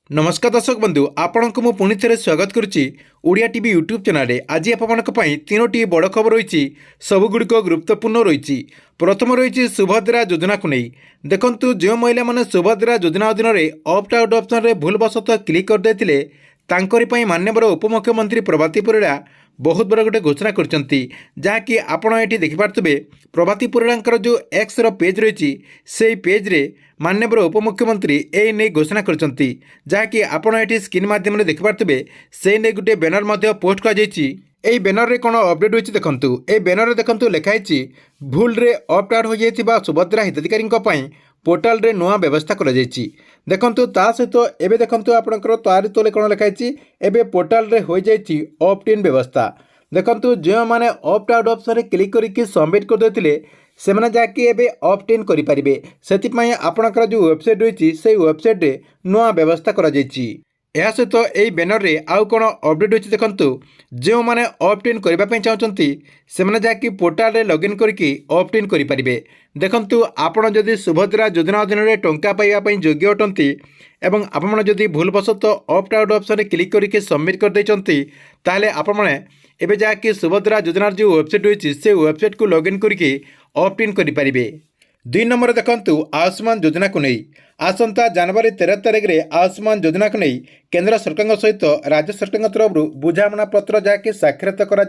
नमस्कार दर्शक बंधु आपण को पुणी थे स्वागत करुच्ची ओडिया टीवी यूट्यूब चैनल आज आपण तीनोटी बड़ खबर रही सबुगुड़िक गुरुत्वपूर्ण रही प्रथम रही सुभद्रा योजना को नहीं देखु जो महिला मैंने सुभद्रा योजना अधीन में ऑप्ट आउट ऑप्शन में भूलवशतः क्लिक करदे तांकरी माननीय उपमुख्यमंत्री प्रभाती परिड़ा बहुत बड़ा गोटे घोषणा करकि आपड़ ये देखिपे प्रभाती परिड़ा जो एक्स पेज रही से पेज रे माननीय उपमुख्यमंत्री ए नहीं घोषणा करकि आपड़ ये स्क्रीन मध्यम देखिपे से नहीं गोटे बैनर पोस्ट कर बैनर रे कौन अपडेट होती देखु ये बैनर देखु लिखाई भूल रे ऑप्ट आउट हो जाइथिबा सुभद्रा हिताधिकारी पोर्टाल रे नुआ व्यवस्था कर देखु ता सहित एवं देखु आपंकर तारी तले कौन लिखाई एवं पोर्टाल रे हो जाइए ऑप्ट इन व्यवस्था देखु जो मैंने ऑप्ट आउट ऑप्शन क्लिक करके सबमिट करदे से मैंने जाकि एवं ऑप्ट इन करेंगे से आपंकर जो वेबसाइट रही से वेबसाइट रे नुआ व्यवस्था कर यह सहित यही बैनर रे आउ कौन अपडेट होती देखु जो मैंने ऑप्ट इन करने चाहते से जाकि पोर्टाल रे लॉगिन करके ऑप्ट इन करेंगे देखु आपड़ जदि सुभद्रा योजना अधीन में टंका पाइबा योग्य अटंती एवं आपण जदि भूलवशतः ऑप्ट आउट ऑप्शन क्लिक करके सबमिट करदे ताले आपण एबे जाकि सुभद्रा योजना जो वेबसाइट रही से वेबसाइट को लॉगिन करके ऑप्ट इन करेंगे। 2 नंबर देखु आयुष्मान योजना को नहीं आसंता जनवरी 13 तारिख में आयुष्मान योजना को नहीं केंद्र सरकार सहित राज्य सरकार तरफ बुझामणा पत्र जहाँकि स्वाक्षरित कर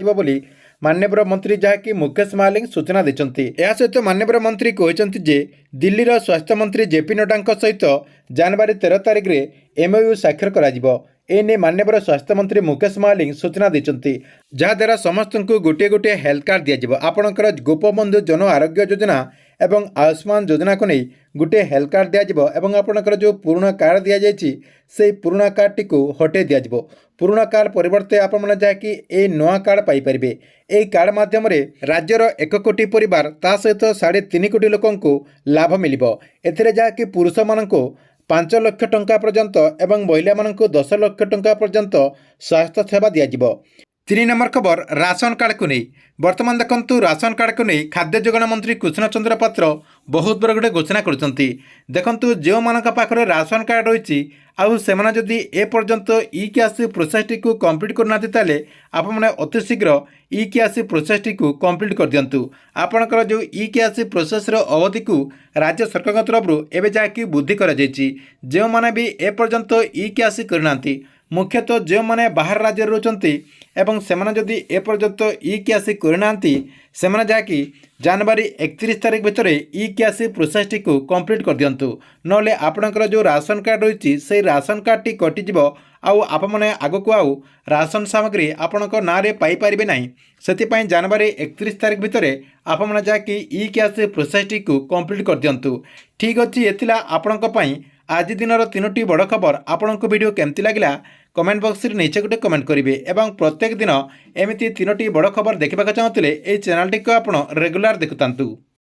माननीय मंत्री जहाँकि मुकेश महालिंग सूचना देते सहित माननीय मंत्री कहते दिल्लीर स्वास्थ्य मंत्री जेपी नड्डा सहित जनवरी 13 तारिख में एमओयू स्वाक्षर कर एने माननीय स्वास्थ्य मंत्री मुकेश महालिंग सूचना देते जहाद्वारा समस्त को गोटे गोटे हेल्थ कार्ड दिज्व आपणकर गोपबंधु जन आरोग्य योजना एवं आयुष्मान योजना को नहीं गोटे हेल्थ कार्ड दिज्व एवं आपणकर जो पुराना कार्ड दि जाइए से पुराना कार्ड टी हटे दिज्व पुराना कार्ड परिवर्ते आपण जहाँकि ए नया कार्ड पाइपर ए कार्ड माध्यम राज्यर 1 कोटी परिवार ता सहित 3.5 कोटी लोक लाभ मिल जहाँकि पुरुष मान 5 लाख टंका पर्यंत एवं महिला मानक 10 लाख टंका पर्यंत स्वास्थ्य सेवा दिज्व। 3 नंबर खबर राशन कार्ड को नहीं बर्तमान देखु राशन कार्ड को नहीं खाद्य जोगाण मंत्री कृष्ण चंद्र पात्र बहुत बड़ गोटे घोषणा करते देखु जो मान पाखे राशन कार्ड रही आउ से जदि ए पर्यंत ई कैश प्रोसेस टी कंप्लीट करना आपने अति शीघ्र ई कैश प्रोसेस टी कंप्लीट कर दिंतु आपणकर जो ई कैश प्रोसेस अवधि को राज्य सरकार तरफ एवं जहाँकि वृद्धि कर जो मैंने भी ए पर्यंत ई कैश करना मुख्यतः जो मैंने बाहर राज्य रोचंती एवं सेमाने जदि ए पर्यंत ई कैश करना से जहाँकि जनवरी 31 तारिख भितर ई कैश प्रोसेस टी कंप्लीट कर दिंतु नले आपणकर जो राशन कार्ड रही से राशन कार्ड टी कटिज आउ आपने आग को आउ राशन सामग्री आपण ना पाइपर ना से जनवरी 31 तारिख भितर आपने जहाँकि ई कैश प्रोसेस टी कंप्लीट कर दिंतु। ठीक अच्छे ये आपण आज दिन 3टी बड़ खबर आपण को वीडियो केमती लगिला कमेंट बॉक्स रे नीचे गोटे कमेंट करेंगे एवं प्रत्येक दिन एमती 3टी बड़ खबर देखा चाहते ये चैनल टी को आप रेगुलर देखुतांतु।